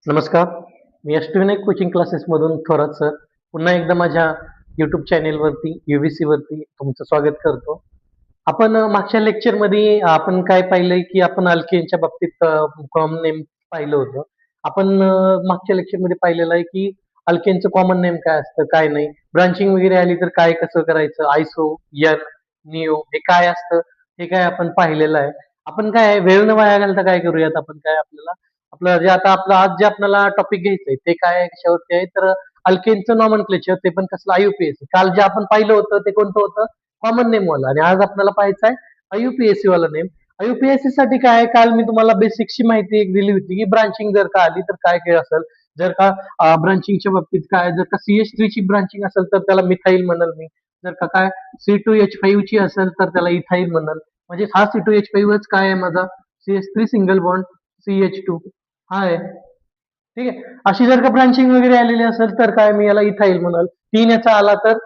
नमस्कार. मी Ashtavinayak coaching क्लासेसमधून Thorat sir. पुन्हा एकदा माझ्या YouTube चॅनेलवरती UVC वरती तुमचं स्वागत करतो. आपण मागच्या लेक्चरमध्ये आपण काय पाहिलंय, की आपण अल्केनच्या बाबतीत कॉमन नेम पाहिलं होतं. आपण मागच्या लेक्चरमध्ये पाहिलेलं आहे, की अल्केनचं कॉमन नेम काय असतं, काय नाही. ब्रांचिंग वगैरे आली तर काय कसं करायचं, आयसो, एन, निओ हे काय असतं, हे काय आपण पाहिलेलं आहे. आपण काय वेळ न वाया घालता काय करूयात, आपण काय आपल्याला आपलं जे आता आपलं आज जे आपल्याला टॉपिक घ्यायचंय ते काय कशावरती आहे तर अल्केनचं नॉमनक्लेचर, ते पण कसलं आयुपीएससी. काल जे आपण पाहिलं होतं ते कोणतं होतं, कॉमन नेम वाला, आणि आज आपल्याला पाहायचं आहे आयुपीएससी वाला नेम. आयुपीएससी साठी काय आहे, काल मी तुम्हाला बेसिकची माहिती एक दिली होती की ब्रांचिंग जर का आली तर काय काय असेल. जर का ब्रांचिंगच्या बाबतीत काय, जर का CH3 ची ब्रांचिंग असेल तर त्याला मिथाईल म्हणल मी. जर का काय C2H5 ची असेल तर त्याला इथाईल म्हणल. म्हणजे हा C2H5 काय आहे माझा, CH3 सिंगल बॉन्ड CH2 हा आहे. ठीक आहे. अशी जर का ब्रांचिंग वगैरे आलेली असेल तर काय मी याला इथाईल म्हणाल. 3 याचा आला तर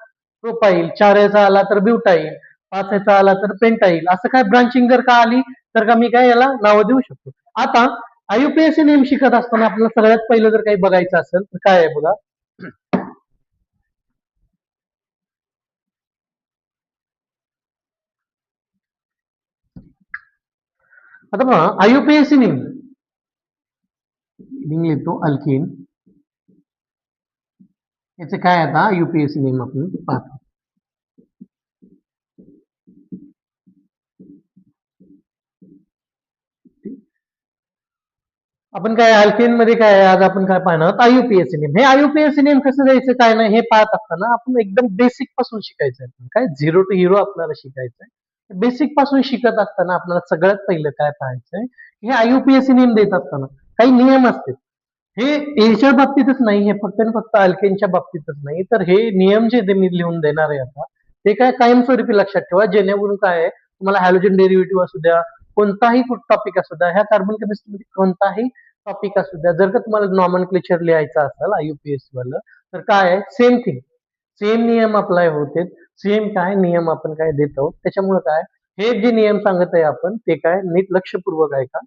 प्रोपाईल, 4 याचा आला तर ब्युटाईल, 5 याचा आला तर पेंटाईल. असं काय ब्रांचिंग जर का आली तर का मी काय याला नावं देऊ शकतो. आता आयुपीएससी नेम शिकत असताना आपल्याला सगळ्यात पहिलं जर काही बघायचं असेल तर काय आहे बघा. आता बघा आयुपीएससी नेम लिहितो अल्किन, याचे काय आता युपीएससी नेम आपण पाहतो. आपण काय अल्केन मध्ये काय आहे, आज आपण काय पाहणार आहोत आयुपीएससी नेम. हे आयुपीएससी नेम कसं द्यायचं काय नाही हे पाहत असताना आपण एकदम बेसिक पासून शिकायचं आहे. काय झिरो टू हिरो आपल्याला शिकायचंय. बेसिक पासून शिकत असताना आपल्याला सगळ्यात पहिलं काय पाहायचंय, हे आयुपीएससी नेम देत असताना काही नियम असतात. हे याच्या बाबतीतच नाही, हे फक्त आणि फक्त अल्केनच्या बाबतीतच नाही, तर हे नियम जे मी लिहून देणार आहे आता, ते काय कायमस्वरूपी लक्षात ठेवा, जेणेकरून काय आहे तुम्हाला हॅलोजन डेरिव्हेटिव्ह असू द्या, कोणताही टॉपिक असू द्या, ह्या कार्बन केमिस्ट्रीमध्ये कोणताही टॉपिक असू द्या, जर का तुम्हाला नॉमनक्लेचर लिहायचं असेल आयुपीएससी वाला, तर काय आहे सेम थिंग, सेम नियम अप्लाय होते. सेम काय नियम आपण काय देत आहोत. त्याच्यामुळे काय हे जे नियम सांगत आहे आपण ते काय नीट लक्षपूर्वक आहे का.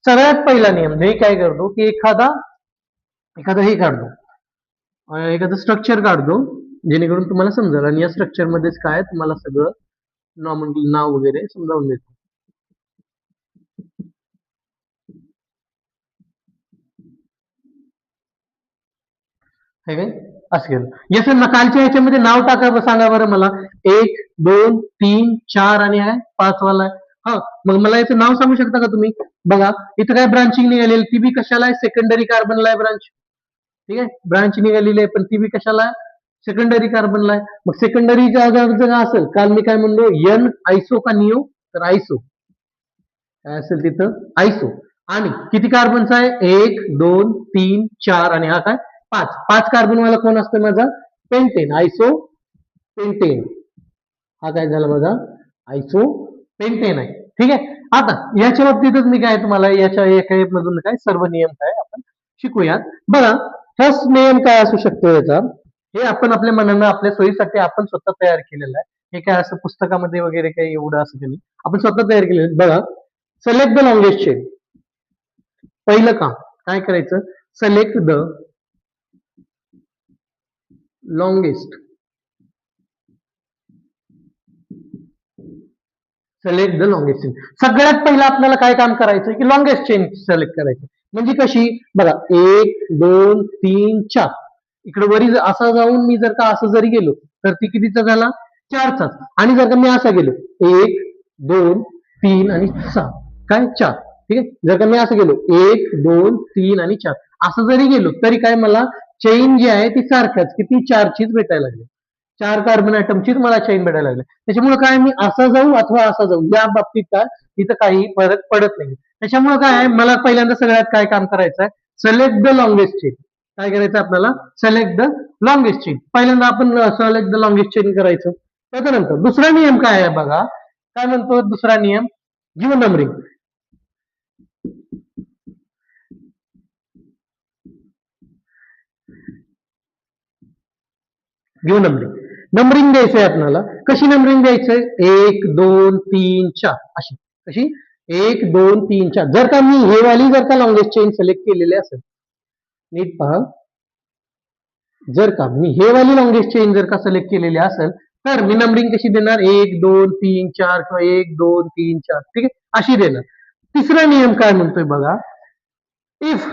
सगळ्यात पहिला नियम मी काय करतो की एखादं हे काढतो, एखादं स्ट्रक्चर काढतो, जेणेकरून तुम्हाला समजेल, आणि या स्ट्रक्चर मध्येच काय तुम्हाला सगळं नॉर्मल नाव वगैरे समजावून देतो. हे काय असं केलं. येस ना, कालच्या याच्यामध्ये नाव टाका, सांगा बरं मला. 1 2 3 4 आणि आहे 5 वाला आहे. हा, मग मला याचं नाव सांगू शकता का तुम्ही. बघा इथं काय ब्रांचिंग निघालेली, ती बी कशाला आहे, सेकंडरी कार्बनला आहे ब्रांच. ठीक आहे, ब्रांच निघालेली आहे पण ती बी कशाला आहे, सेकंडरी कार्बनला आहे. मग सेकंडरी जर असेल, काल मी काय म्हणलो, एन आयसो का निओ, तर आयसो काय असेल तिथं आयसो. आणि किती कार्बनचा आहे, 1 2 3 4 आणि हा काय 5. 5 कार्बन वाला कोण असतं माझा, पेंटेन, आयसो पेंटेन. हा काय झाला माझा आयसो पेंटेन आहे. ठीक आहे. आता याच्या बाबतीतच मी काय तुम्हाला याच्या एका मधून काय सर्व नियम काय आपण शिकूयात. बघा फर्स्ट नियम काय असू शकतो याचा, हे आपण आपल्या मनानं आपल्या सोयीसाठी आपण स्वतः तयार केलेलं आहे. हे काय असं पुस्तकामध्ये वगैरे काही एवढं असं नाही, आपण स्वतः तयार केलेलं. बघा, सिलेक्ट द लॉंगेस्ट चेन. पहिलं काम काय करायचं, select the longest, select the longest chain. सगळ्यात पहिलं आपल्याला काय काम करायचं की लॉंगेस्ट चेन सिलेक्ट करायचं. म्हणजे कशी बघा, 1 2 3 4, इकडे वरी असा जाऊन मी जर का असं जरी गेलो तर ती कितीचा झाला, 4चा. आणि जर का मी असा गेलो 1 2 3 आणि 6 काय 4. ठीक आहे. जर का मी असं गेलो 1 2 3 आणि 4 असं जरी गेलो तरी काय मला चेन जी आहे ती सारख्याच किती 4चीच भेटायला लागली. 4 कार्बन ऍटमचीच मला चेन भेटायला लागली. त्याच्यामुळे काय मी असा जाऊ अथवा असा जाऊ या बाबतीत काय तिथं काही फरक पडत नाही. त्याच्यामुळे काय आहे, मला पहिल्यांदा सगळ्यात काय काम करायचं आहे, सिलेक्ट द लॉंगेस्ट चेन. काय करायचं आपल्याला, सिलेक्ट द लॉंगेस्ट चेन. पहिल्यांदा आपण सिलेक्ट द लॉंगेस्ट चेन करायचं. त्याच्यानंतर दुसरा नियम काय आहे बघा, काय म्हणतो दुसरा नियम, give numbering. Give numbering, numbering द्यायचंय आपल्याला. कशी नंबरिंग द्यायचंय, 1 2 3 4 अशी. कशी 1 2 3 4. जर का मी हे वाली जर का लॉंगेस्ट चेन सिलेक्ट केलेली असेल नीट पहा, जर का मी हे वाली लॉंगेस्ट चेन जर का सिलेक्ट केलेली असेल तर मी नंबरिंग कशी देणार, 1 2 3 4 किंवा 1 2 3 4, ठीक आहे, अशी देणार. तिसरा नियम काय म्हणतोय बघा, if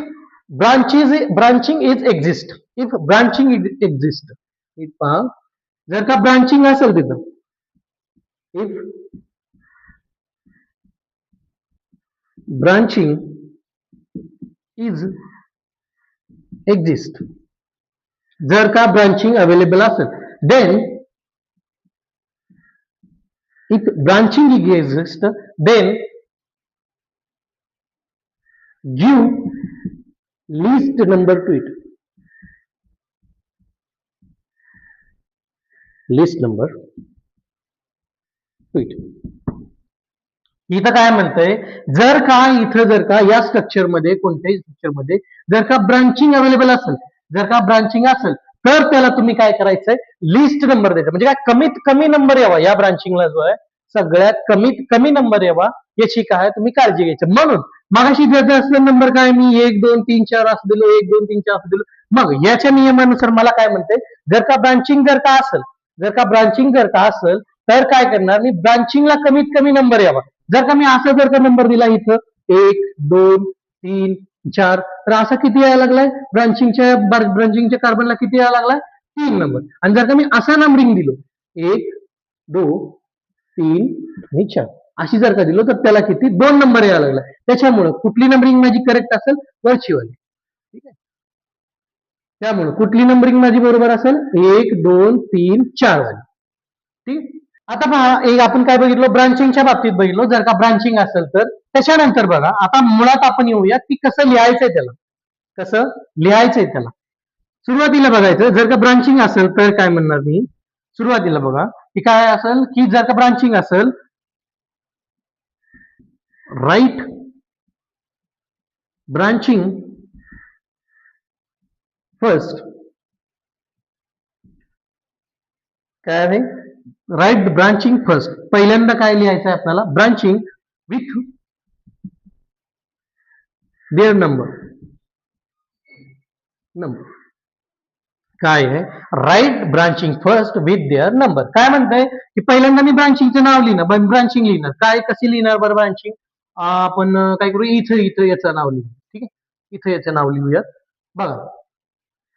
branching is exist, if branching exist, नीट पहा, जर का ब्रांचिंग असेल तिथं, इफ branching is exist, जर का ब्रांचिंग अवेलेबल असेल, then if branching exists, then give least number to it, least number to it. इथं काय म्हणतंय, जर का या स्ट्रक्चर मध्ये, कोणत्याही स्ट्रक्चर मध्ये जर का ब्रांचिंग अवेलेबल असेल, जर का ब्रांचिंग असेल तर त्याला तुम्ही काय करायचंय, लिस्ट नंबर द्यायचा. म्हणजे काय, कमीत कमी नंबर यावा या ब्रांचिंगला, जो आहे सगळ्यात कमीत कमी नंबर यावा याची काय तुम्ही काळजी घ्यायची. म्हणून मगाशी जर असलेला नंबर काय मी 1 2 3 4 असं दिलो, 1 2 3 4 असं दिलो, मग याच्या नियमानुसार मला काय म्हणते, जर का ब्रांचिंग जर का असेल, जर का ब्रांचिंग जर का असेल तर काय करणार मी, ब्रांचिंगला कमीत कमी नंबर यावा. जर का मी असा जर का नंबर दिला इथं 1 2 3 4, तर असा किती यायला लागलाय, ब्रांचिंगच्या कार्बनला किती यायला लागलाय, 3 नंबर. आणि जर का मी असा नंबरिंग दिलो 1 2 3 आणि 4 अशी जर का दिलो, तर त्याला किती, 2 नंबर यायला लागला. त्याच्यामुळे कुठली नंबरिंग माझी करेक्ट असेल, वरची वाली, ठीक आहे. त्यामुळे कुठली नंबरिंग माझी बरोबर असेल, 1 2 3 4 वाली, ठीक. आता पहा, एक आपण काय बघितलं, ब्रांचिंगच्या बाबतीत बघितलो. जर का ब्रांचिंग असेल तर त्याच्यानंतर बघा, आता मुळात आपण येऊया की कसं लिहायचंय त्याला, कसं लिहायचंय त्याला. सुरुवातीला बघायचं, जर का ब्रांचिंग असेल तर काय म्हणणार मी, सुरुवातीला बघा की काय असेल, की जर का ब्रांचिंग असेल, राईट ब्रांचिंग फर्स्ट, काय आहे, राईट ब्रांचिंग फर्स्ट. पहिल्यांदा काय लिहायचं आहे आपल्याला, ब्रांचिंग विथ देअर नंबर, काय आहे, write branching first with their number. काय म्हणताय की पहिल्यांदा मी ब्रांचिंगचं नाव लिहिणार, ब्रांचिंग लिहिणार, काय कशी लिहिणार बरं ब्रांचिंग, आपण काय करू, इथं इथं याचं नाव लिहू, ठीक आहे, इथं याचं नाव लिहूया. बघा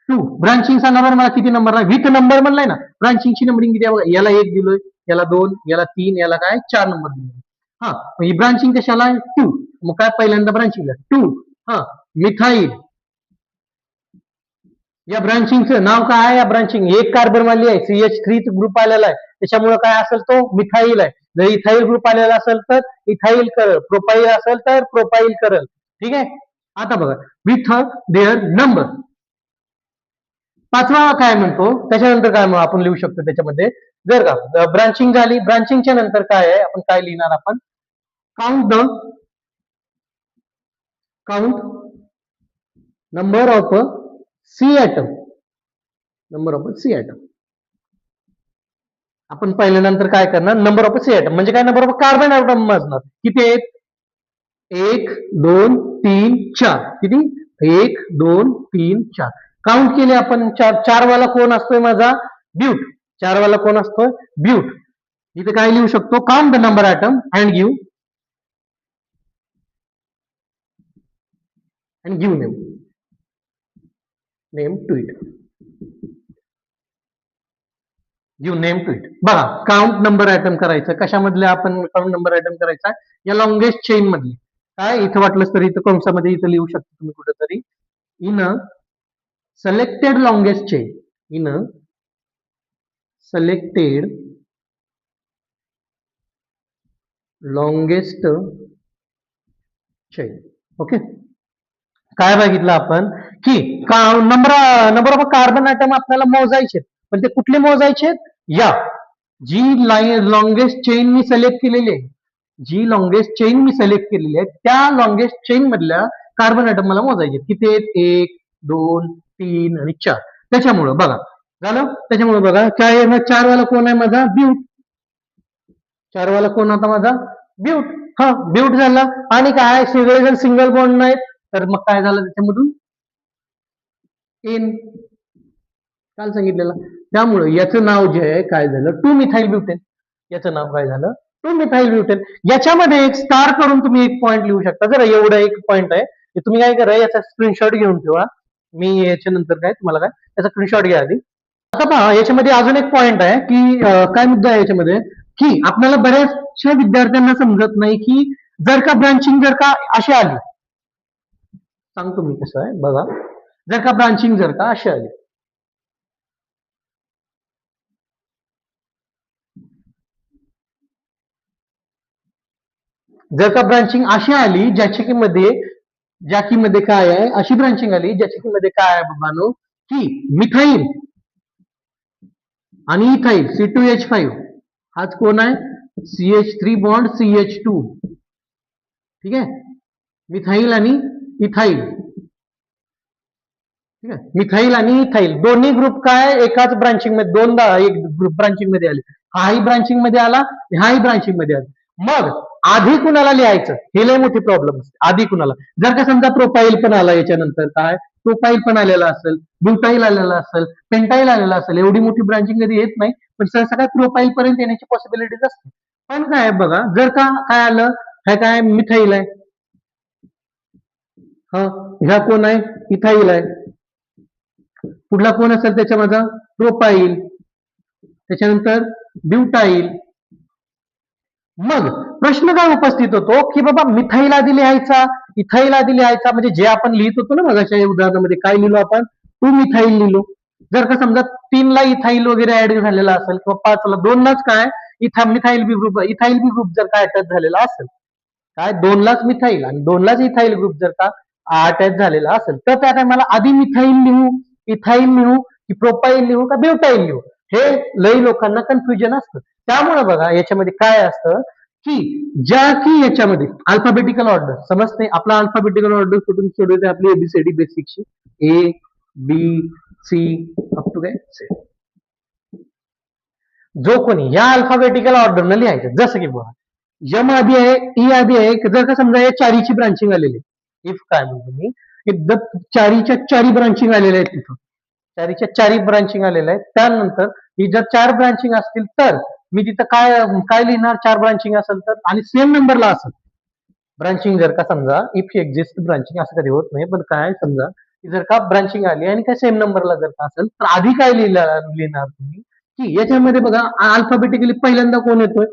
2 ब्रांचिंग सांगा बरं मला किती नंबर आहे, विथ नंबर म्हणलाय ना, ब्रांचिंगची नंबरिंग किती आहे बघा, याला 1 दिलोय, याला 2, याला 3, याला काय 4 नंबर दिलोय. हा, ही ब्रांचिंग कशाला आहे, 2. मग काय पहिल्यांदा ब्रांचिंगला 2, हा, मिथाईल, या ब्रांचिंगचं नाव काय आहे, या ब्रांचिंग एक कार्बन वाली आहे, CH3 ग्रुप आलेला आहे, त्याच्यामुळे काय असेल, तो मिथाईल आहे. जर इथाईल ग्रुप आलेला असेल तर इथाईल करल, प्रोपाईल असेल तर प्रोपाईल करल, ठीक आहे. आता बघा, विथ देअर नंबर. पाचवा काय म्हणतो, त्याच्यानंतर काय आपण लिहू शकतो त्याच्यामध्ये, जर का ब्रांचिंग झाली, ब्रांचिंगच्या नंतर काय आहे, आपण काय लिहिणार, आपण count number of C atom, number of C atom. आपण पहिल्यानंतर काय करणार, नंबर ऑफ सी ॲटम म्हणजे काय, नंबर ऑफ कार्बन ॲटम मोजणार, किती आहेत, 1 2 3 4, किती, 1 2 3 4 काउंट केले आपण. 4 वाला कोण असतोय माझा, ब्यूट. 4 वाला कोण असतोय, ब्यूट. इथे काय लिहू शकतो, count the number atom and give name to it, give name to it. बघा, काउंट नंबर ॲटम करायचं कशामधले, आपण काउंट नंबर ॲटम करायचा या लॉंगेस्ट चेन मधली. काय इथं वाटलंच तरी इथं कंसामध्ये इथं लिहू शकतो तुम्ही कुठेतरी, in a selected longest chain, in a selected longest chain. Okay, काय बघितलं आपण की नंबर ऑफ कार्बन ॲटम आपल्याला मोजायचे, पण ते कुठले मोजायचे, या जी लॉंगेस्ट चेन मी सिलेक्ट केलेली आहे, जी लॉंगेस्ट चेन मी सिलेक्ट केलेली आहे त्या लॉंगेस्ट चेन मधल्या कार्बन ॲटम मला मोजायचे, किती आहेत, 1 2 3 आणि 4. त्याच्यामुळं बघा झालं, त्याच्यामुळे बघा काय आहे, 4 वाला कोण आहे माझा, ब्यूट. 4 वाला कोण होता माझा, ब्यूट. हा, ब्यूट झाला. आणि काय, सगळेजण सिंगल बॉन्ड नाहीत, तर मग काय झालं त्याच्यामधून, एन काल सांगितलेलं. त्यामुळे याचं नाव जे आहे काय झालं, 2 मिथाइल ब्युटेन. याचं नाव काय झालं, 2 मिथाइल ब्युटेन. याच्यामध्ये एक स्टार करून तुम्ही एक पॉईंट लिहू शकता. जरा एवढा एक पॉईंट आहे, तुम्ही काय करा, याचा स्क्रीनशॉट घेऊन ठेवा. मी याच्या नंतर काय तुम्हाला काय याचा स्क्रीनशॉट घ्या आधी. आता पहा, याच्यामध्ये अजून एक पॉईंट आहे की काय मुद्दा आहे याच्यामध्ये, की आपल्याला बऱ्याचशा विद्यार्थ्यांना समजत नाही की जर का ब्रांचिंग जर का अशी आली, सांगतो मी कसं आहे बघा. जर का ब्रांचिंग जर का अशी आली, जर का ब्रांचिंग अशी आली ज्याची की मध्ये काय आहे, अशी ब्रांचिंग आली ज्याची की मध्ये काय आहे बाबांनो, की मिथाइल आणि इथाइल C2H5 हाच कोण आहे, CH3 बॉन्ड CH2. ठीक आहे, मिथाइल आणि इथाइल. ठीक आहे, मिथाइल आणि इथाइल दोन्ही ग्रुप काय एकाच ब्रांचिंग मध्ये, दोनदा एक ग्रुप ब्रांचिंग मध्ये आले. हाही ब्रांचिंग मध्ये आला, हाही ब्रांचिंग मध्ये आला. मग आधी कुणाला लिहायचं, हे लय मोठी प्रॉब्लेम असते. आधी कुणाला, जर का समजा प्रोपाईल पण आला, याच्यानंतर काय प्रोपाईल पण आलेला असेल, ब्युटाईल आलेला असेल, पेंटाईल आलेला असेल, एवढी मोठी ब्रांचिंग कधी येत नाही, पण सहसा काय प्रोपाईल पर्यंत येण्याची पॉसिबिलिटीज असते. पण काय बघा, जर का काय आलं, हे काय मिथाईल आहे, हा ह्या कोण आहे, इथाईल आहे. पुढला कोण असेल त्याच्यामध्ये, प्रोपाईल, त्याच्यानंतर ब्युटाईल. मग प्रश्न काय उपस्थित होतो की बाबा मिथाईल आधी लिहायचा, इथाईल आधी लिहायचा, म्हणजे जे आपण लिहित होतो ना मगाच्या उदाहरणामध्ये काय लिहिलो आपण, 2 मिथाईल लिहिलो. जर का समजा 3ला इथाईल वगैरे ऍड झालेला असेल, किंवा 5ला, 2लाच काय मिथाईल बी ग्रुप जर का अटॅच झालेला असेल, काय 2लाच मिथाईल आणि 2लाच इथाईल ग्रुप जर का अटॅच झालेला असेल, तर त्या टायमाला आधी मिथाईल लिहू, इथाईल लिहू, की प्रोपाईल लिहू, का ब्युटाईल लिहू, हे लई लोकांना कन्फ्युजन असतं. त्यामुळे बघा याच्यामध्ये काय असतं की ज्या की याच्यामध्ये अल्फाबेटिकल ऑर्डर समजते, आपला अल्फाबेटिकल ऑर्डर कुठून सोडवते, आपली एबीसीडी बेसिकची A B C up to काय C. जो कोणी या अल्फाबेटिकल ऑर्डरनं लिहायचं, जसं की बघा यम आधी आहे, ई आधी आहे. जर का समजा या चारीची ब्रांचिंग आलेली, इफ काय म्हणतो मी, चारीच्या चारी ब्रांचिंग आलेल्या आहेत, तिथं चारीच्या चारी ब्रांचिंग आलेल्या आहेत. त्यानंतर ही जर 4 ब्रांचिंग असतील तर मी तिथं काय काय लिहिणार, 4 ब्रांचिंग असेल तर, आणि सेम नंबरला असेल ब्रांचिंग. जर का समजा इफ एक्झिस्ट ब्रांचिंग, असं कधी होत नाही, पण काय समजा जर का ब्रांचिंग आली आणि काय सेम नंबरला जर का असेल, तर आधी काय लिहिणार तुम्ही, की याच्यामध्ये बघा अल्फाबेटिकली पहिल्यांदा कोण येतोय,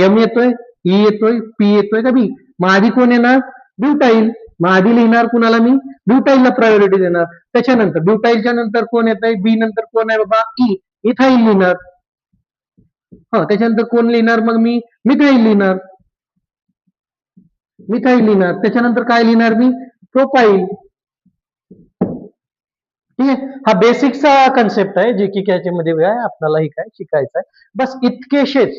एम येतोय, ई येतोय, पी येतोय का बी, मग आधी कोण येणार, ब्युटाईल. मग आधी लिहिणार कुणाला मी, ब्युटाईलला प्रायोरिटी देणार. त्याच्यानंतर ब्युटाईलच्या नंतर कोण येत आहे, बी नंतर कोण आहे बाबा, ई, इथाईल लिहिणार. त्याच्यानंतर कोण लिहिणार मग मी, मिथाईल लिहिणार, त्याच्यानंतर काय लिहिणार मी, प्रोपाईल. ठीक आहे, हा बेसिकचा कन्सेप्ट आहे, जे की याच्यामध्ये आहे आपल्याला हे काय शिकायचं आहे. बस इतकेशेच,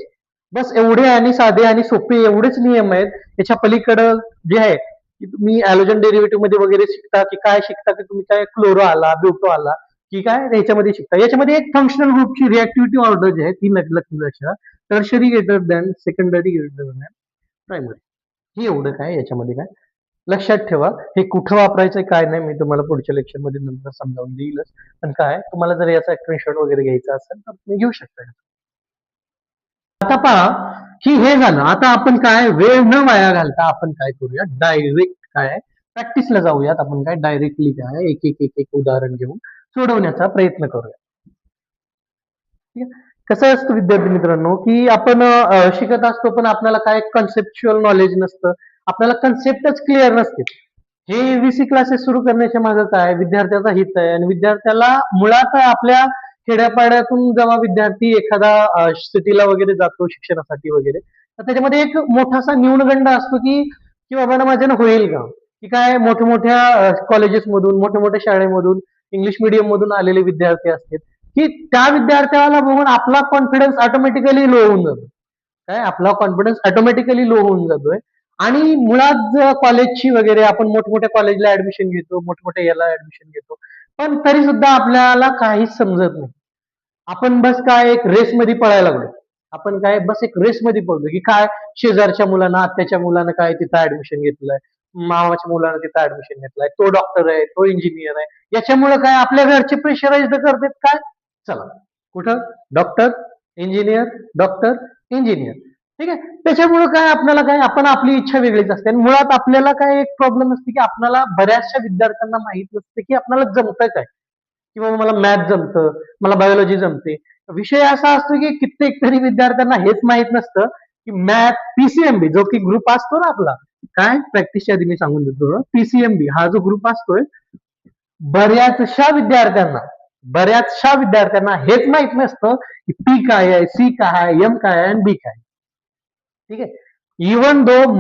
बस एवढे आणि साधे आणि सोपे एवढेच नियम आहेत. याच्या पलीकडं जे आहे की तुम्ही ॲलोजन डेरिव्हेटिव्ह मध्ये वगैरे शिकता, की काय शिकता, की तुम्ही काय क्लोरो आला, ब्युटो आला, की काय याच्यामध्ये शिकता. याच्यामध्ये एक फंक्शनल ग्रुपची रिॲक्टिव्हिटी ऑर्डर जे आहे ती लक्षात, tertiary greater than, secondary greater than primary. हे एवढं काय याच्यामध्ये काय लक्षात ठेवा. हे कुठं वापरायचं काय नाही मी तुम्हाला पुढच्या लेक्चर मध्ये नंतर समजावून देईलच. पण काय तुम्हाला जर याचा स्क्रीनशॉट वगैरे घ्यायचा असेल तर तुम्ही घेऊ शकता. आता पहा की हे झालं. आता आपण काय वेळ न वाया घालता आपण काय करूया, डायरेक्ट काय प्रॅक्टिसला जाऊयात. आपण काय डायरेक्टली काय एक एक एक एक उदाहरण घेऊन सोडवण्याचा प्रयत्न करूया. ठीक आहे, कसं असतं विद्यार्थी मित्रांनो की आपण शिकत असतो पण आपल्याला काय कन्सेप्च्युअल नॉलेज नसतं, आपल्याला कन्सेप्टच क्लिअर नसते. हे एबीसी क्लासेस सुरू करण्याच्या मागे काय विद्यार्थ्याचा हित आहे, आणि विद्यार्थ्याला मुळात आपल्या खेड्यापाड्यातून जेव्हा विद्यार्थी एखादा सिटीला वगैरे जातो शिक्षणासाठी वगैरे, तर त्याच्यामध्ये एक मोठासा न्यूनगंड असतो की बाबा ना माझ्यानं होईल का, की काय मोठ्या मोठ्या कॉलेजेस मधून, मोठ्या मोठ्या शाळेमधून, इंग्लिश मिडियम मधून आलेले विद्यार्थी असतात, की त्या विद्यार्थ्याला बघून आपला कॉन्फिडन्स ऑटोमॅटिकली लो होऊन जातो. काय आपला कॉन्फिडन्स ऑटोमॅटिकली लो होऊन जातोय. आणि मुळात कॉलेजची वगैरे आपण मोठमोठ्या कॉलेजला ऍडमिशन घेतो, मोठमोठ्या याला ऍडमिशन घेतो, पण तरी सुद्धा आपल्याला काहीच समजत नाही. आपण बस काय एक रेस मध्ये पळायला लागलो. आपण काय बस एक रेस मध्ये पळतो, की काय शेजारच्या मुलांना, आत्याच्या मुलांना काय तिथं ऍडमिशन घेतलंय, मामाच्या मुलानं तिथं ऍडमिशन घेतलाय, तो डॉक्टर आहे, तो इंजिनियर आहे. याच्यामुळे काय आपल्या घरचे प्रेशराईज करतात काय, चला कुठं डॉक्टर इंजिनियर, डॉक्टर इंजिनियर. ठीक आहे, त्याच्यामुळे काय आपल्याला काय आपण आपली इच्छा वेगळीच असते. आणि मुळात आपल्याला काय एक प्रॉब्लेम असते की आपल्याला बऱ्याचशा विद्यार्थ्यांना माहित नसते की आपल्याला जमतं काय, किंवा मला मॅथ जमतं, मला बायोलॉजी जमते. विषय असा असतो की कित्येक तरी विद्यार्थ्यांना हेच माहित नसतं की मॅथ पीसीएमबी जो की ग्रुप असतो ना आपला, काय प्रॅक्टिसच्या आधी मी सांगून देतो, पीसीएमबी हा जो ग्रुप असतोय, बऱ्याचशा विद्यार्थ्यांना बऱ्याचशा विद्यार्थ्यांना हेच माहित नसतं की पी काय आहे, सी काय आहे, एम काय आहे आणि बी काय. ठीक आहे, इवन दो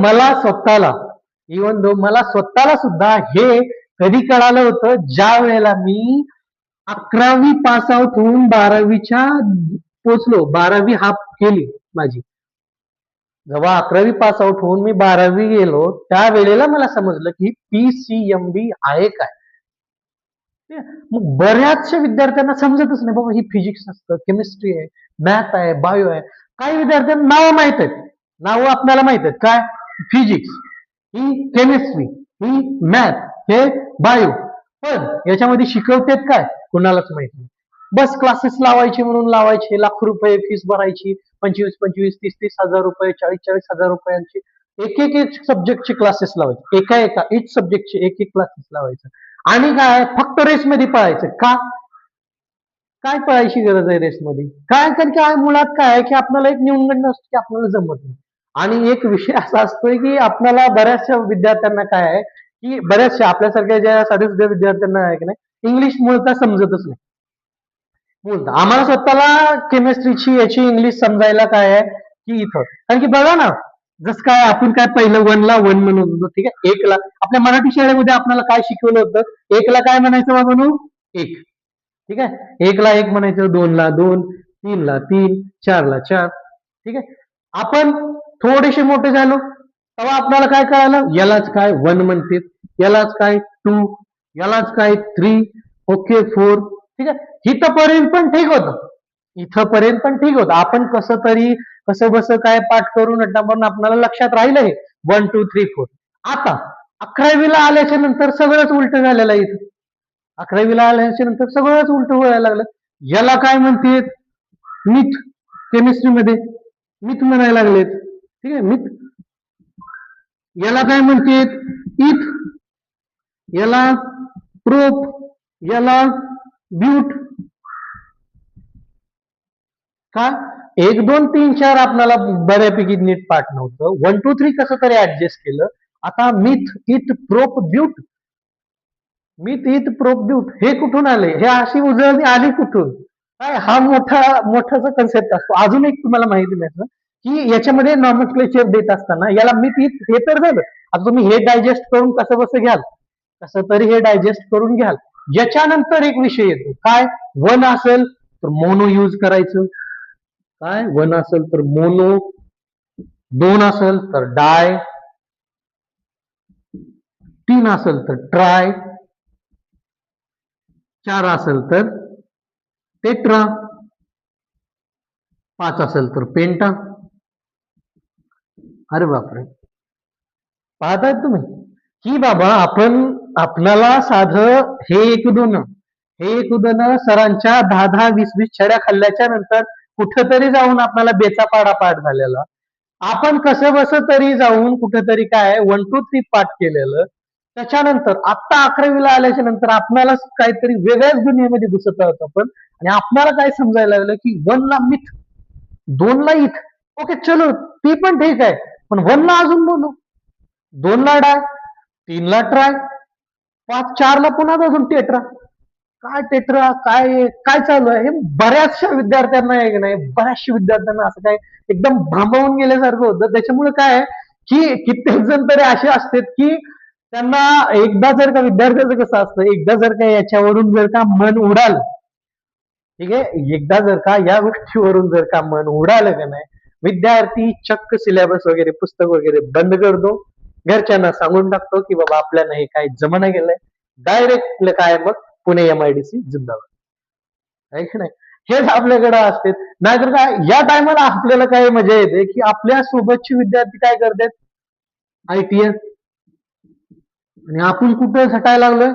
मला स्वतःला सुद्धा हे कधी कळालं होतं, ज्या वेळेला मी 11वी पास आउट होऊन 12वीच्या पोचलो, 12वी हाफ केली माझी. जेव्हा 11वी पास आउट होऊन मी 12वी गेलो, त्या वेळेला मला समजलं की पीसीएमबी आहे काय. मग बऱ्याचशा विद्यार्थ्यांना समजतच नाही बाबा, ही फिजिक्स असतं, केमिस्ट्री आहे, मॅथ आहे, बायो आहे. काही विद्यार्थ्यांना नावं माहित आहेत, नावं आपल्याला माहित आहेत, काय फिजिक्स, ही केमिस्ट्री, ही मॅथ, हे बायो. पण याच्यामध्ये शिकवतात काय कुणालाच माहित नाही. बस क्लासेस लावायचे म्हणून लावायचे, लाखो रुपये फीस भरायची, 25-25, 30-30 हजार रुपये, 40-40 हजार रुपयांची एक सब्जेक्टचे क्लासेस लावायचे, एका इच सब्जेक्टचे एक क्लासेस लावायचं. आणि काय फक्त रेसमध्ये पळायचं का, काय पळायची गरज आहे रेसमध्ये, काय कारण की मुळात काय आहे की आपल्याला एक न्यूनगंड असतो की आपल्याला जमत नाही. आणि एक विषय असा असतोय की आपल्याला बऱ्याचशा विद्यार्थ्यांना काय आहे की बऱ्याचशा आपल्यासारख्या ज्या साध्या विद्यार्थ्यांना आहे की नाही, इंग्लिश मुळता समजतच नाही. बोलता आम्हाला स्वतःला केमिस्ट्रीची याची इंग्लिश समजायला काय आहे की इथं, कारण की बघा ना, जस काय आपण काय पहिलं वनला वन म्हणत होतो, ठीक आहे, एकला आपल्या मराठी शाळेमध्ये आपल्याला काय शिकवलं होतं, एकला काय म्हणायचं बाबा म्हणू, एक. ठीक आहे, एकला एक म्हणायचं, दोनला दोन, तीनला तीन, चारला चार. ठीक आहे, आपण थोडेसे मोठे झालो तेव्हा आपल्याला काय कळालं, यालाच काय वन म्हणते, यालाच काय टू, यालाच काय थ्री, ओके फोर. ठीक आहे, इथपर्यंत पण ठीक होतं, इथपर्यंत पण ठीक होतं. आपण कसं बस काय पाठ करून आपल्याला लक्षात राहिलं हे 1 2 3 4. आता 11वीला आल्याच्या नंतर सगळंच उलट झालेलं आहे. इथं 11वीला आल्याच्या नंतर सगळंच उलट व्हायला लागलं. याला काय म्हणते, मिथ, केमिस्ट्रीमध्ये मिथ म्हणायला लागलेत. ठीक आहे, मिथ. याला काय म्हणते, इथ, याला प्रूफ, याला ब्यूट. का 1 2 3 4 आपल्याला बऱ्यापैकी नीट पाठ नव्हतं, 1 2 3 कसं तरी ऍडजस्ट केलं. आता मिथ, इथ, प्रोप, ब्यूट, मिथ, इथ, प्रोप, ब्यूट हे कुठून आले, हे अशी उजळणी आली कुठून, काय हा मोठाचा कन्सेप्ट असतो. अजून एक तुम्हाला माहिती नाही की याच्यामध्ये नॉमेनक्लेचर देत असताना याला मिथ, इथ हे तर झालं. आता तुम्ही हे डायजेस्ट करून कसं घ्याल, कसं तरी हे डायजेस्ट करून घ्याल. याच्यानंतर एक विषय येतो, काय वन असेल तर मोनो यूज करायचं, काय वन असेल तर मोनो, दोन असेल तर डाय, तीन असेल तर ट्राय, चार असेल तर टेट्रा, पाच असेल तर पेंटा. अरे बापरे, पाहतायत तुम्ही की बाबा आपल्याला साधं हे एक उदाहरण सरांच्या 10-10, 20-20 छड्या खाल्ल्याच्या नंतर कुठेतरी जाऊन आपल्याला बेचा पाडा पाठ झालेला. आपण कसं बस तरी जाऊन कुठेतरी काय 1 2 3 पाठ केलेलं. त्याच्यानंतर आता 11वीला आल्याच्या नंतर आपल्याला काहीतरी वेगळ्याच दुनियेमध्ये घुसत आहोत आपण. आणि आपल्याला काय समजायला लागलं की 1 ला मिथ, 2 ला इथ, ओके चलो ती पण ठीक आहे, पण 1 ला अजून बोलू, 2 ला डाय, 3 ला ट्राय, 5 4 ला पुन्हा अजून टेट्रा. काय टेट्रा, काय काय चालू आहे, हे बऱ्याचशा विद्यार्थ्यांना आहे की नाही, बऱ्याचशा विद्यार्थ्यांना असं काय एकदम भ्रमवून गेल्यासारखं होतं. त्याच्यामुळे काय आहे की कित्येक जण तरी असे असतात की त्यांना एकदा जर का विद्यार्थ्याचं कसं असतं, एकदा जर का याच्यावरून जर का मन उडाल, ठीक आहे, एकदा जर का या गोष्टीवरून जर का मन उडालं का नाही, विद्यार्थी चक्क सिलेबस वगैरे पुस्तक वगैरे बंद करतो, घरच्यांना सांगून टाकतो की बाबा आपल्याला हे काय जमना गेलंय, डायरेक्ट काय मग पुणे MIDC जिंदाबाद, आहे की नाही. हेच आपल्याकडे असते. नाहीतर काय या टायमाला आपल्याला काय मजा येते की आपल्या सोबतचे विद्यार्थी काय करतात, ITS, आणि आपण कुठे झटायला लागलोय?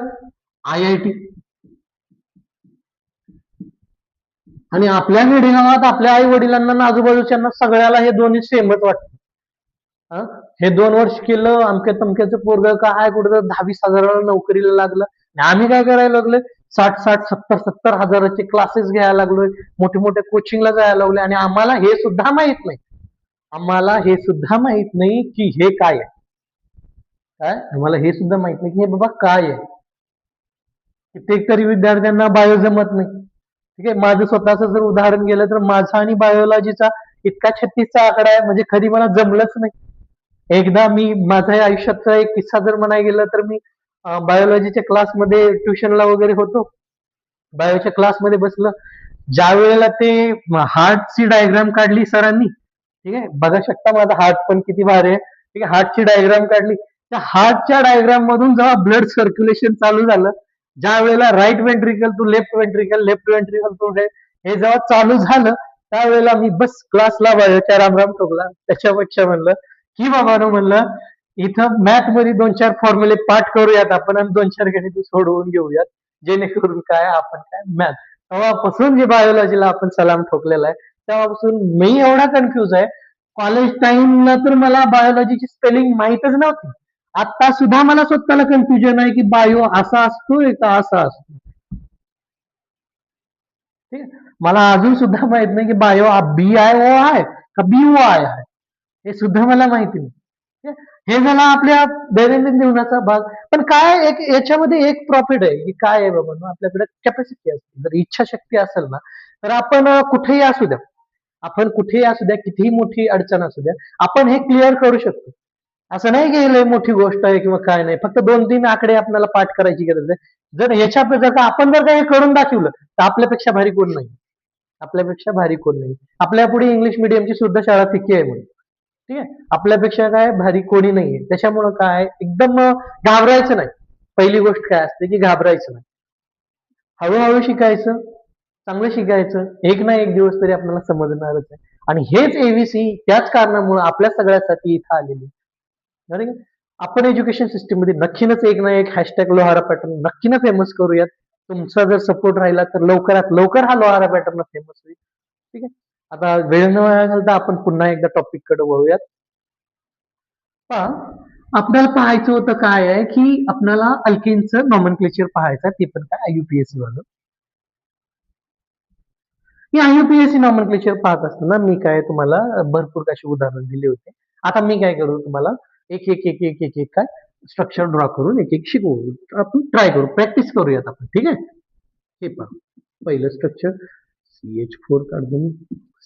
IIT. आणि आपल्या खेडेगावात आपल्या आई वडिलांना आणि आजूबाजूच्यांना सगळ्याला हे दोन्ही सेमच वाटतं. हे 2 वर्ष केलं, अमक्या तमक्याचं पोरग काय कुठं 10-20 हजाराला नोकरीला लागलं. आणि आम्ही काय करायला लागलोय? 60-60, 70-70 हजाराचे क्लासेस घ्यायला लागलोय, मोठे मोठ्या कोचिंगला जायला लागलोय, आणि आम्हाला हे सुद्धा माहित नाही. आम्हाला हे सुद्धा माहित नाही की हे काय आहे. काय आम्हाला हे सुद्धा माहित नाही की हे बाबा काय आहे. कित्येक तरी विद्यार्थ्यांना बायो जमत नाही. ठीक आहे, माझं स्वतःच जर उदाहरण गेलं तर माझा आणि बायोलॉजीचा इतका 36चा आकडा आहे, म्हणजे कधी मला जमलंच नाही. एकदा मी माझ्या आयुष्याचा एक किस्सा जर म्हणायला गेला तर मी बायोलॉजीच्या क्लासमध्ये ट्युशनला वगैरे होतो. बायोच्या क्लासमध्ये बसलं, ज्या वेळेला ते हार्टची डायग्राम काढली सरांनी. ठीक आहे, बघा शकता माझा हार्ट पण किती भारी आहे. ठीक आहे, हार्टची डायग्राम काढली. त्या हार्टच्या डायग्राम मधून जेव्हा ब्लड सर्क्युलेशन चालू झालं, ज्या वेळेला right ventricle to left ventricle, left ventricle to हे जेव्हा चालू झालं, त्यावेळेला मी बस क्लासला बायोच्या रामराम ठोकला. त्याच्यापेक्षा म्हणलं की बाबानो, म्हणलं इथं मॅथ मध्ये 2-4 फॉर्म्युले पाठ करूयात आपण आणि 2-4 गणित सोडवून घेऊयात, जेणेकरून काय आपण काय मॅथ. तेव्हापासून जे बायोलॉजीला आपण सलाम ठोकलेला आहे, तेव्हापासून मी एवढा कन्फ्युज आहे. कॉलेज टाइमला तर मला बायोलॉजीची स्पेलिंग माहीतच नव्हती. आता सुद्धा मला स्वतःला कन्फ्युजन आहे की बायो असा असतोय का असा असतो. ठीक आहे, मला अजून सुद्धा माहित नाही की बायो BIO आहे का BOI आहे, हे सुद्धा मला माहिती नाही. हे झालं आपल्या दैनंदिन जीवनाचा भाग. पण काय एक याच्यामध्ये एक प्रॉफिट आहे की काय आहे बाबा, आपल्याकडे कॅपॅसिटी असते, जर इच्छाशक्ती असेल ना, तर आपण कुठेही असू द्या, आपण कुठेही असू द्या, कितीही मोठी अडचण असू द्या, आपण हे क्लिअर करू शकतो. असं नाही की लय मोठी गोष्ट आहे किंवा काय नाही, फक्त 2-3 आकडे आपल्याला पाठ करायची गरज आहे. जर का आपण जर का हे करून दाखवलं, तर आपल्यापेक्षा भारी कोण नाही. आपल्यापेक्षा भारी कोण नाही. आपल्या पुढे इंग्लिश मिडियमची सुद्धा शाळा फिक्की आहे म्हणून. ठीक आहे, आपल्यापेक्षा काय भारी कोणी नाहीये. त्याच्यामुळं काय एकदम घाबरायचं नाही. पहिली गोष्ट काय असते की घाबरायचं नाही. हळूहळू शिकायचं, चांगलं शिकायचं, एक ना एक दिवस तरी आपल्याला समजणारच आहे. आणि हेच एबीसी त्याच कारणामुळे आपल्या सगळ्यासाठी इथं आलेली. बरं का? आपण एज्युकेशन सिस्टीम मध्ये नक्कीच एक ना एक हॅशटॅग लोहारा पॅटर्न नक्की ना फेमस करूयात. तुमचा जर सपोर्ट राहिला तर लवकरात लवकर हा लोहारा पॅटर्न फेमस होईल. ठीक आहे, आता वेळ न वाया घालता आपण पुन्हा एकदा टॉपिक कडे वळूयात. पहा, आपल्याला पाहायचं होतं काय आहे की आपल्याला अल्केनचं नॉमनक्लेचर पाहायचं, ते पण काय IUPAC वालं. ही IUPAC नॉमनक्लेचर पाहत असताना मी काय तुम्हाला भरपूर अशी उदाहरण दिले होते. आता मी काय करू तुम्हाला एक एक एक एक एक एक काय स्ट्रक्चर ड्रॉ करून एक एक शिकवू. आपण ट्राय करू, प्रॅक्टिस करूयात आपण. ठीक आहे, हे पहा, पहिलं स्ट्रक्चर CH4 कार्बन,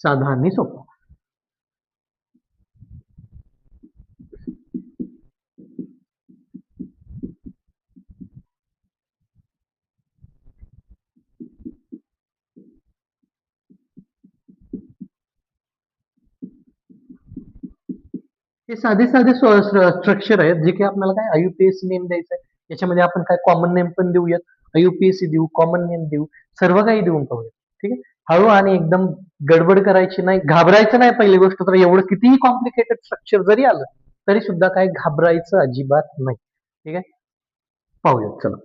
साधा आणि सोपा. हे साधे साधे स्ट्रक्चर आहेत, जे की आपल्याला काय IUPAC नेम द्यायचं आहे. याच्यामध्ये आपण काय कॉमन नेम पण देऊयात, IUPAC देऊ, कॉमन नेम देऊ, सर्व काही देऊन पाहूयात. ठीक आहे, हळू आणि एकदम गडबड करायची नाही, घाबरायचं नाही. पहिली गोष्ट तर एवढं कितीही कॉम्प्लिकेटेड स्ट्रक्चर जरी आलं तरी सुद्धा काय घाबरायचं अजिबात नाही. ठीक आहे, पाहूयात चला.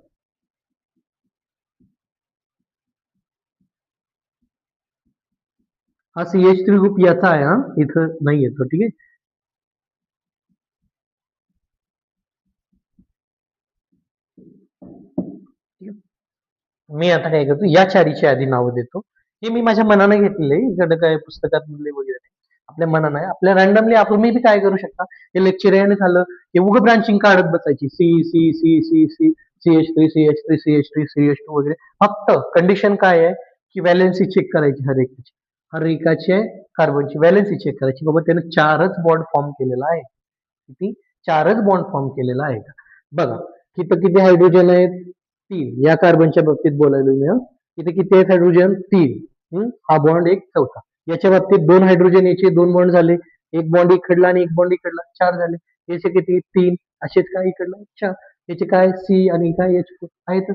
हा CH3 ग्रुप याचा आहे, हा इथं नाही येतो. ठीक आहे, मी आता काय करतो, या चारीची आधी नावं देतो. हे मी माझ्या मनाने घेतलेले, इकडे काय पुस्तकात वगैरे नाही. आपल्या मनानं आहे, आपल्या रँडमली आपण मी बी काय करू शकता, हे लेक्चर याने झालं हे उगं ब्रांचिंग काढत बसायची, C C C C C CH3 वगैरे. फक्त कंडिशन काय आहे की व्हॅलेन्सी चेक करायची हर एकाची कार्बनची व्हॅलेन्सी चेक करायची. बाबा त्याने 4च बॉन्ड फॉर्म केलेला आहे. किती? 4च बॉन्ड फॉर्म केलेला आहे का बघा. तिथं किती हायड्रोजन आहेत? 3. या कार्बनच्या बाबतीत बोलायलो मी. इथे किती आहेत हायड्रोजन? 3. हा बॉन्ड एक चौथा. याच्या बाबतीत 2 हायड्रोजन, याचे 2 बॉन्ड झाले, एक बॉन्ड इकडला आणि एक बॉन्ड इकडला, 4 झाले. याचे किती? 3. असेच काय इकडला 4. याचे काय C आणि काय H4 आहेत.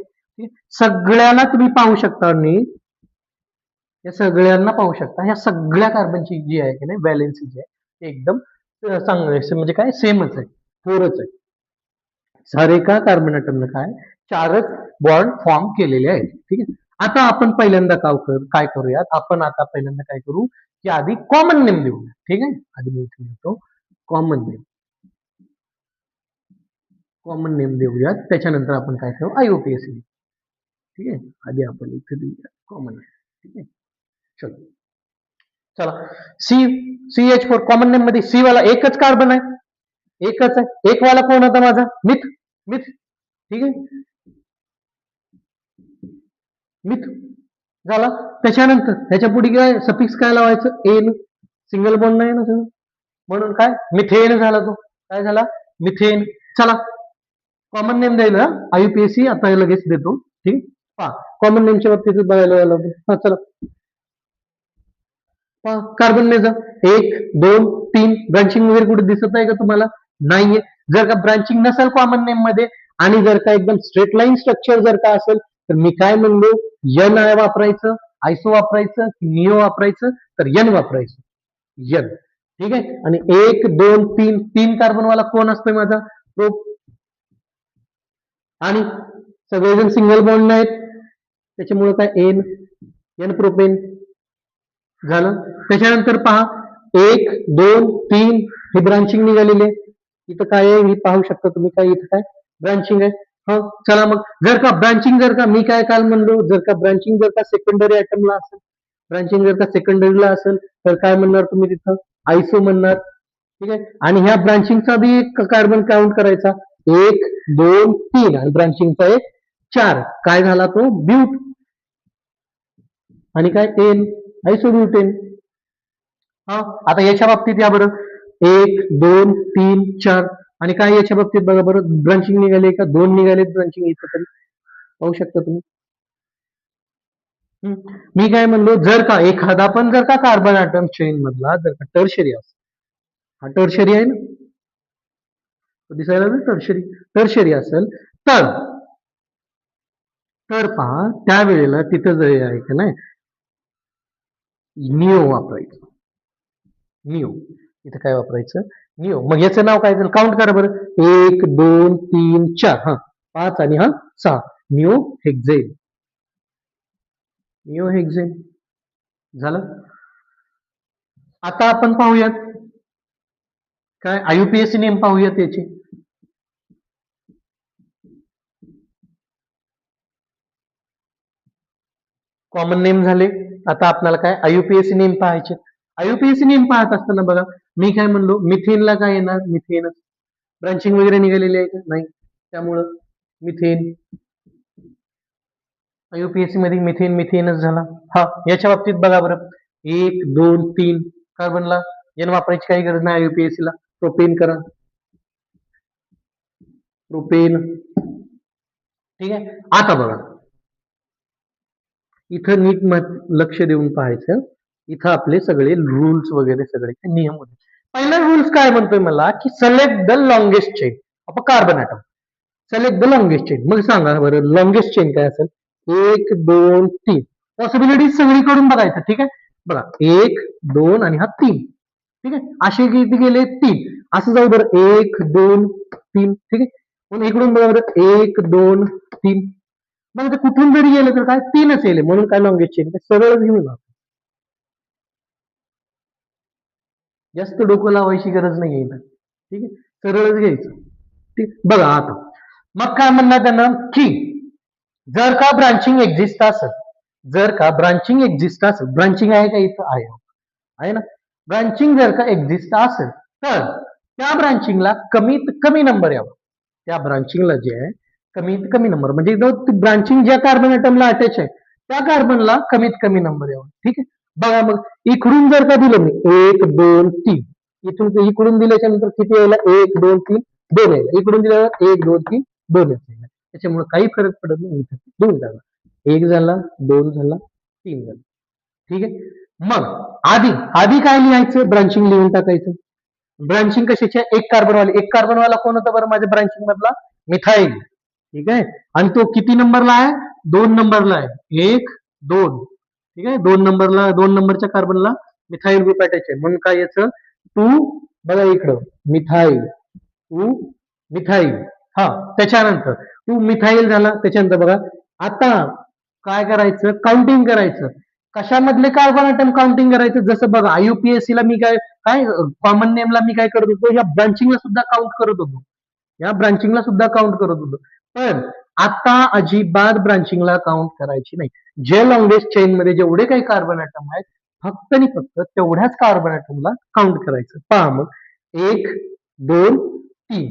सगळ्याला तुम्ही पाहू शकता नीट, या सगळ्यांना पाहू शकता. ह्या सगळ्या कार्बनची जी आहे की नाही व्हॅलेन्सी जी आहे ते एकदम चांगलं म्हणजे काय सेमच आहे, 4च आहे. सारे का कार्बन ॲटमनं काय चारच बॉन्ड फॉर्म केलेले आहेत. ठीक आहे. आता आपण पहिल्यांदा काय करूयात, आपण आता पहिल्यांदा काय करू की आधी कॉमन नेम देऊ. ठीक आहे. आधी मी इथे लिहितो कॉमन नेम. कॉमन नेम देऊयात, त्याच्यानंतर आपण काय करू IUPAC. ठीक आहे. आधी आपण इथे देऊया कॉमन नेम. ठीक आहे. चलो चला CH4 कॉमन नेम मध्ये सी वाला एकच कार्बन आहे, एकच आहे. एक वाला कोण होता माझा मिथ. मिथ. ठीक आहे. मिथ झाला. त्याच्यानंतर ह्याच्या पुढे काय सफिक्स काय लावायचं एन. सिंगल बॉन्ड नाही ना सगळं, म्हणून काय मिथेन झाला. तो काय झाला मिथेन. चला कॉमन नेम द्यायला IUPAC आता लगेच देतो. ठीक. पहा कॉमन नेमच्या बाबतीत बघायला चला कार्बन नेजा 1 2 3 ब्रांचिंग वगैरे कुठे दिसत आहे का तुम्हाला? नाहीये. जर का ब्रांचिंग नसेल कॉमन नेम मध्ये आणि जर का एकदम स्ट्रेट लाईन स्ट्रक्चर जर का असेल तर मी काय म्हणलो एन आय वापरायचं, आयसो वापरायचं, निओ वापरायचं, तर एन वापरायचं. एन. ठीक आहे. आणि 1 2 3 3 कार्बन वाला कोण असतोय माझा प्रोप. आणि सगळेजण सिंगल बॉन्ड नाहीत त्याच्यामुळे काय एन. एन प्रोपेन झालं. त्याच्यानंतर पहा 1 2 3 हे ब्रांचिंग निघालेले. इथं काय आहे हे पाहू शकता तुम्ही. काय इथं काय ब्रांचिंग आहे. हो चला मग जर का ब्रांचिंग जर का मी काय काल म्हणलो जर का ब्रांचिंग जर का सेकंडरी आयटमला असेल, ब्रांचिंग जर का सेकंडरीला असेल तर काय म्हणणार तुम्ही तिथं आयसो म्हणणार. ठीक आहे. आणि ह्या ब्रांचिंगचा बी एक कार्बन काउंट करायचा 1 2 3 आणि ब्रांचिंगचा एक 4 काय झाला तो ब्यूट. आणि काय एन आयसोब्युटेन. हा आता याच्या बाबतीत या बरं 1 2 3 4 आणि काय याच्या बाबतीत बघा बरं ब्रांचिंग निघाले का 2 निघालेत ब्रांचिंग इथं तरी पाहू शकता तुम्ही. मी काय म्हणलो जर का एखादा पण जर का कार्बन ॲटम चेन मधला जर का टर्शरी असेल, हा टर्शरी आहे ना दिसायला टर्शरी. टर्शरी असेल तर पहा त्यावेळेला तिथं जे आहे का नाही निओ वापरायचं. निओ इथं काय वापरायचं निओ. मग याचं नाव काय झालं काउंट करा बरं 1 2 3 4 हा 5 आणि हा 6 निओ हेक्झेन. निओ हेक्झेन झालं. आता आपण पाहूयात काय IUPAC नेम पाहूयात याचे. कॉमन नेम झाले. आता आपल्याला काय IUPAC नेम पाहायचे. IUPAC नेम पाहत असताना बघा मी काय म्हणलो मिथेनला काय येणार मिथेनच. ब्रांचिंग वगैरे निघालेली आहे का नाही त्यामुळं मिथेन. IUPAC मध्ये मिथेन मिथेनच झाला. हा याच्या बाबतीत बघा बरं 1 2 3 कार्बनला एन वापरायची काही गरज नाही IUPAC ला. प्रोपेन करा प्रोपेन. ठीक आहे. आता बघा इथं नीट लक्ष देऊन पाहायचं. इथं आपले सगळे रूल्स वगैरे सगळे नियम होते. पहिला रूल्स काय म्हणतोय मला की select the longest chain of a carbon atom. Select the longest chain. मग सांगा बरं लॉंगेस्ट चेन काय असेल 1 2 3 पॉसिबिलिटी सगळीकडून बघायचं. ठीक आहे. बघा 1 2 आणि हा 3. ठीक आहे. असे किती गेले 3 असं जाऊ बरं 1 2 3. ठीक आहे. पण इकडून बघा बरं 1 2 3. मग ते कुठून जरी गेलं तर काय 3च येईल म्हणून काय लॉंगेस्ट चेन सरळच घेऊन जा. जास्त डोकं लावायची गरज नाही आहे. ठीक आहे. सरळच घ्यायचं. ठीक बघा आता मग काय म्हणणार त्यांना की जर का ब्रांचिंग एक्झिस्ट असेल, जर का ब्रांचिंग एक्झिस्ट असेल, ब्रांचिंग आहे का इथं आहे ना. ब्रांचिंग जर का एक्झिस्ट असेल तर त्या ब्रांचिंगला कमीत कमी नंबर यावा. त्या ब्रांचिंगला जे आहे कमीत कमी नंबर म्हणजे ब्रांचिंग ज्या कार्बन ॲटमला अटॅच आहे त्या कार्बनला कमीत कमी नंबर यावा. ठीक आहे. बघा मग इकडून जर का दिलं मी 1 2 3 इकडून दिल्याच्या नंतर किती यायला 1 2 3 2 यायला. इकडून दिल्यावर 1 2 3 2 यायला. त्याच्यामुळे काही फरक पडत नाही. इथं 2 झाला 1 झाला 2 झाला 3 झाला. ठीक आहे. मग आधी काय लिहायचं ब्रांचिंग लिहून टाकायचं. ब्रांचिंग कशाची आहे एक कार्बनवाला कोण होता बरं माझ्या ब्रांचिंग मधला मिथाईल. ठीक आहे. आणि तो किती नंबरला आहे 2 नंबरला आहे 1 2. ठीक आहे. 2 नंबरला 2 नंबरच्या कार्बनला मिथाईल ग्रुप अटॅच आहे म्हणून काय याचं 2 बघा इकडं मिथाईल 2 मिथाईल. हा, त्याच्यानंतर टू मिथाईल झाला. त्याच्यानंतर बघा आता काय करायचं, काउंटिंग करायचं. कशामधले कार्बन ॲटम काउंटिंग करायचं, जसं बघा IUPAC ला मी काय काय कॉमन नेमला मी काय करत होतो, या ब्रांचिंगला सुद्धा काउंट करत होतो, या ब्रांचिंगला सुद्धा काउंट करत होतो. पण आता अजिबात ब्रांचिंगला काउंट करायची नाही. जे लॉंगेस्ट चेन मध्ये जेवढे काही कार्बन ॲटम आहेत फक्त आणि फक्त तेवढ्याच कार्बन ॲटमला काउंट करायचं. पहा मग 1 2 3,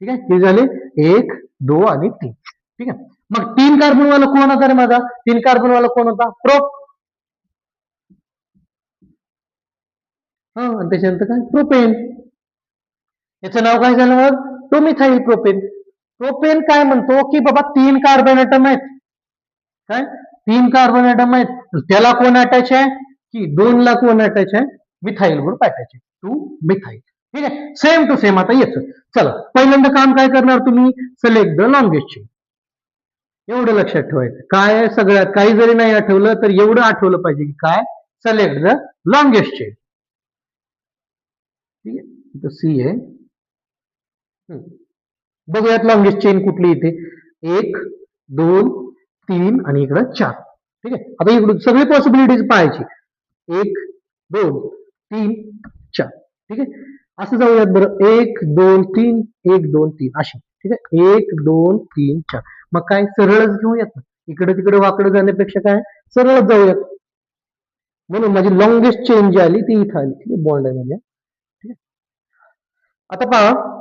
ठीक आहे, हे झाले 1 2 आणि 3. ठीक आहे, मग 3 कार्बन वाला कोण होता रे माझा, 3 कार्बन वाला कोण होता, प्रोप. हा, आणि त्याच्यानंतर काय, प्रोपेन. याचं नाव काय झालं मग, टू मिथाइल प्रोपेन. प्रोपेन काय म्हणतो की बाबा 3 कार्बन ॲटम आहेत, काय 3 कार्बन ॲटम आहेत, त्याला कोण अटॅच आहे की 2 ला कोण अटॅच आहे, मिथाइल ग्रुप अटॅच आहे, टू मिथाइल. ठीक आहे, सेम टू सेम आता येतं. चला पहिल्यांदा काम काय करणार तुम्ही, सिलेक्ट द लॉंगेस्ट चेन. एवढं लक्षात ठेवायचं. काय सगळ्यात काही जरी नाही आठवलं तर एवढं आठवलं पाहिजे की काय, सिलेक्ट द लॉंगेस्ट चेन. ठीक आहे, इथं सी आहे. बघूयात लॉंगेस्ट चेन कुठली इथे, 1 2 3 आणि इकडं 4. ठीक आहे, आता इकडून सगळी पॉसिबिलिटीज पाहायची, 1 2 3 4. ठीक आहे, असं जाऊयात बरं, 1 2 3 1 2 3 अशी. ठीक आहे, 1 2 3 4. मग काय सरळच घेऊयात ना, इकडे तिकडे वाकडं जाण्यापेक्षा काय सरळच जाऊयात. म्हणून माझी लॉंगेस्ट चेन जी आली ती इथं आली. ठीक आहे, बॉन्ड आहे माझ्या. ठीक आहे, आता पहा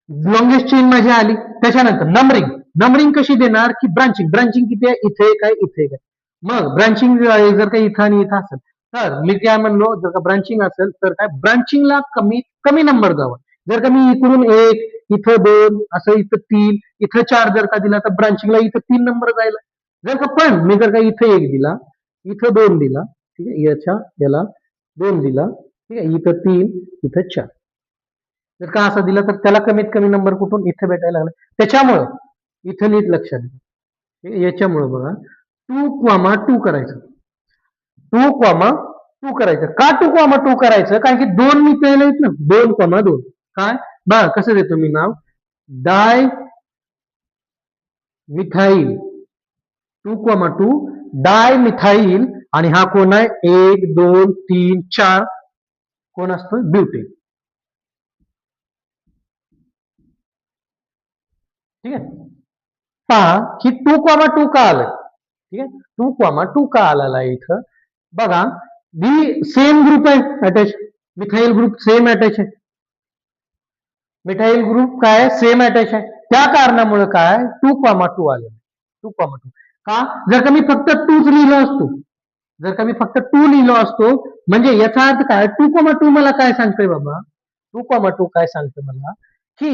लॉंगेस्ट चेन माझी आली. त्याच्यानंतर नंबरिंग. नंबरिंग कशी देणार की ब्रांचिंग. ब्रांचिंग किती आहे, इथे एक आहे इथे एक आहे. मग ब्रांचिंग जर का इथं आणि इथं असेल तर मी काय म्हणलो, जर का ब्रांचिंग असेल तर काय ब्रांचिंगला कमीत कमी नंबर जावा. जर का मी इकडून 1 इथं 2 असं इथं 3 इथं 4 जर का दिला तर ब्रांचिंगला इथं 3 नंबर जायला. जर का पण मी जर का इथं 1 दिला, इथं 2 दिला, ठीक आहे, याला 2 दिला, ठीक आहे, इथं 3 इथं 4, जर का असं दिलं तर त्याला कमीत कमी नंबर कुठून इथे भेटायला लागला. त्याच्यामुळं इथं नीट लक्षात घ्या, याच्यामुळं बघा 2,2 करायचं. 2,2 करायचं का, 2,2 करायचं कारण की 2 मिथाइल आहेत ना, 2,2. काय बघा कसं देतो मी नाव, डाय मिथाइल 2,2 डाय मिथाइल. आणि हा कोण आहे, 1 2 3 4 कोण असतो, ब्युटेन. ठीक आहे, पहा की 2,2 का आलं. ठीक आहे, 2,2 का आलेला आहे इथं बघा, बी सेम ग्रुप आहे attach, methyl group same attach आहे, मिथाइल ग्रुप काय सेम अटॅच आहे. त्या कारणामुळे काय 2,2 आले. 2,2 का, जर का मी फक्त 2च लिहिलो असतो, जर का मी फक्त 2 लिहिलो असतो म्हणजे याचा अर्थ काय, 2,2 मला काय सांगतोय बाबा, 2,2 काय सांगतोय मला की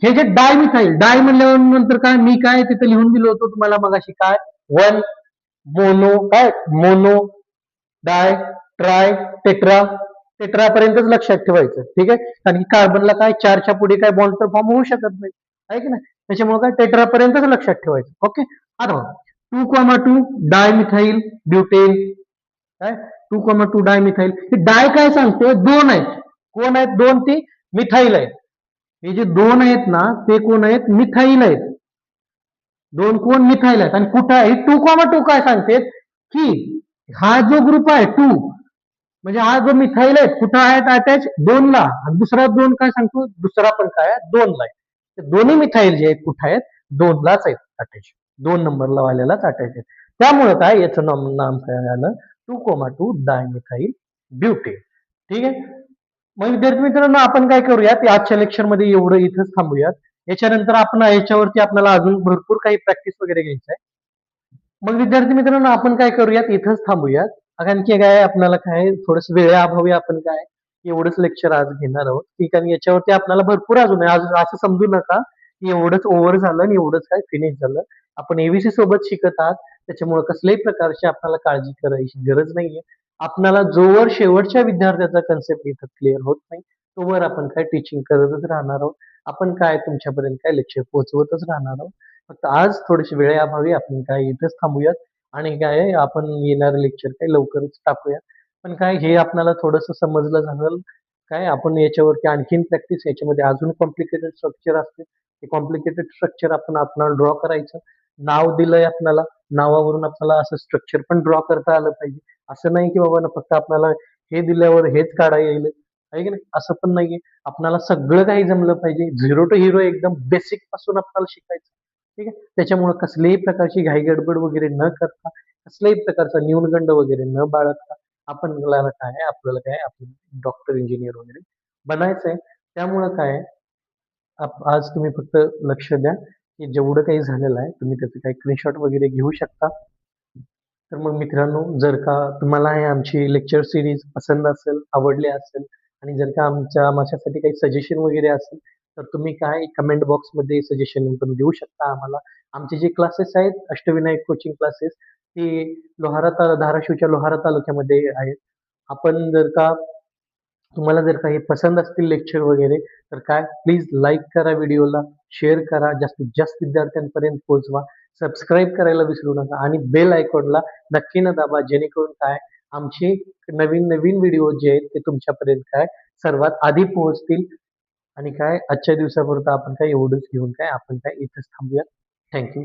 हे जे डायमिथाइल, डाय म्हणल्यावर नंतर काय मी काय तिथे लिहून दिलं होतं तुम्हाला मगाशी, काय 1 मोनो, काय मोनो डाय ट्राय टेट्रा, टेट्रा पर्यंतच लक्षात ठेवायचं. ठीक आहे, कारण की कार्बनला काय 4च्या पुढे काय बॉन्ड तर फॉर्म होऊ शकत नाही, आहे की नाही, त्याच्यामुळे काय टेट्रा पर्यंतच लक्षात ठेवायचं. ओके, आता 2,2 डायमिथाइल ब्युटेन, काय 2,2 डायमिथाइल. हे डाय काय सांगतोय, 2 आहेत, कोण आहेत 2, ते मिथाइल आहेत. हे जे 2 आहेत ना ते कोण आहेत, मिथाइल आहेत. 2 कोण, मिथाइल आहेत. आणि कुठं आहे 2,2 काय सांगते की हा जो ग्रुप आहे 2 म्हणजे हा जो मिथाइल आहे कुठं आहेत अटॅच, 2 ला. आणि दुसरा 2 काय सांगतो, दुसरा पण काय आहे 2 ला आहे. दोन्ही मिथाइल जे आहेत कुठं आहेत, 2 लाच आहेत अटॅच, 2 नंबरला वाल्यालाच अटॅच आहेत. त्यामुळे काय याचं नाम काय आलं, 2,2 डायमिथाइल ब्युटेन. ठीक आहे, मग विद्यार्थी मित्रांनो आपण काय करूयात, आजच्या लेक्चर मध्ये एवढं इथंच थांबूयात. याच्यानंतर आपण याच्यावरती आपल्याला अजून भरपूर काही प्रॅक्टिस वगैरे घ्यायचं आहे. मग विद्यार्थी मित्रांनो आपण काय करूयात, इथंच थांबूयात. कारण की काय आपल्याला काय थोडस वेळेअभावी आपण काय एवढंच लेक्चर आज घेणार आहोत. ठीक आहे, याच्यावरती आपल्याला भरपूर अजून आहे. आज असं समजू नका की एवढंच ओव्हर झालं आणि एवढंच काय फिनिश झालं. आपण एबीसी सोबत शिकत आहात, त्याच्यामुळे कसल्याही प्रकारची आपल्याला काळजी करायची गरज नाहीये. आपल्याला जोवर शेवटच्या विद्यार्थ्याचा कन्सेप्ट इथं क्लिअर होत नाही तोवर आपण काय टीचिंग करतच राहणार आहोत. आपण काय तुमच्यापर्यंत काय लेक्चर पोहोचवतच राहणार आहोत. फक्त आज थोडीशी वेळेअभावी आपण काय इथंच थांबूयात आणि काय आपण येणारे लेक्चर काय लवकरच टाकूया. पण काय हे आपल्याला थोडस समजलं झालं काय आपण याच्यावरती आणखीन प्रॅक्टिस याच्यामध्ये अजून कॉम्प्लिकेटेड स्ट्रक्चर असते. ते कॉम्प्लिकेटेड स्ट्रक्चर आपल्याला ड्रॉ करायचं. नाव दिलंय आपल्याला, नावावरून आपल्याला असं स्ट्रक्चर पण ड्रॉ करता आलं पाहिजे. असं नाही की बाबा ना फक्त आपल्याला हे दिल्यावर हेच काढा येईल, आहे की नाही? असं पण नाहीये. आपल्याला सगळं काही जमलं पाहिजे. झिरो टू हिरो एकदम बेसिक पासून आपल्याला शिकायचं. ठीक आहे. त्याच्यामुळे कसलीही प्रकारची घाई-गडबड वगैरे न करता, कसल्याही प्रकारचा न्यूनगंड वगैरे न बाळगता आपल्याला काय आपलं डॉक्टर, इंजिनियर वगैरे बनायचंय. त्यामुळं काय आहे, आज तुम्ही फक्त लक्ष द्या, की जेवढं काही झालेलं आहे, तुम्ही त्याचे काही स्क्रीनशॉट वगैरे घेऊ शकता. तर मग मित्रांनो, जर का तुम्हाला हे आमची लेक्चर सीरीज पसंत असेल, आवडली असेल आणि जर का माझ्यासाठी काही सजेशन वगैरे असेल, तर तुम्ही काय कमेंट बॉक्समध्ये सजेशन पण देऊ शकता आम्हाला. आमचे जे क्लासेस आहेत, अष्टविनायक कोचिंग क्लासेस, ते धाराशिवच्या लोहारा तालुक्यामध्ये आहेत. आपण जर का तुम्हाला जर काही पसंत असतील लेक्चर वगैरे, तर काय प्लीज लाईक करा व्हिडिओला, शेअर करा, जास्तीत जास्त विद्यार्थ्यांपर्यंत पोहोचवा. सबस्क्राईब करायला विसरू नका आणि बेल आयकॉनला नक्की न दाबा, जेणेकरून काय आमचे नवीन व्हिडिओ जे आहेत ते तुमच्यापर्यंत काय सर्वात आधी पोहोचतील. आणि काय आजच्या दिवसापुरतं आपण काय एवढंच घेऊन काय आपण काय इथंच थांबूया. Thank you.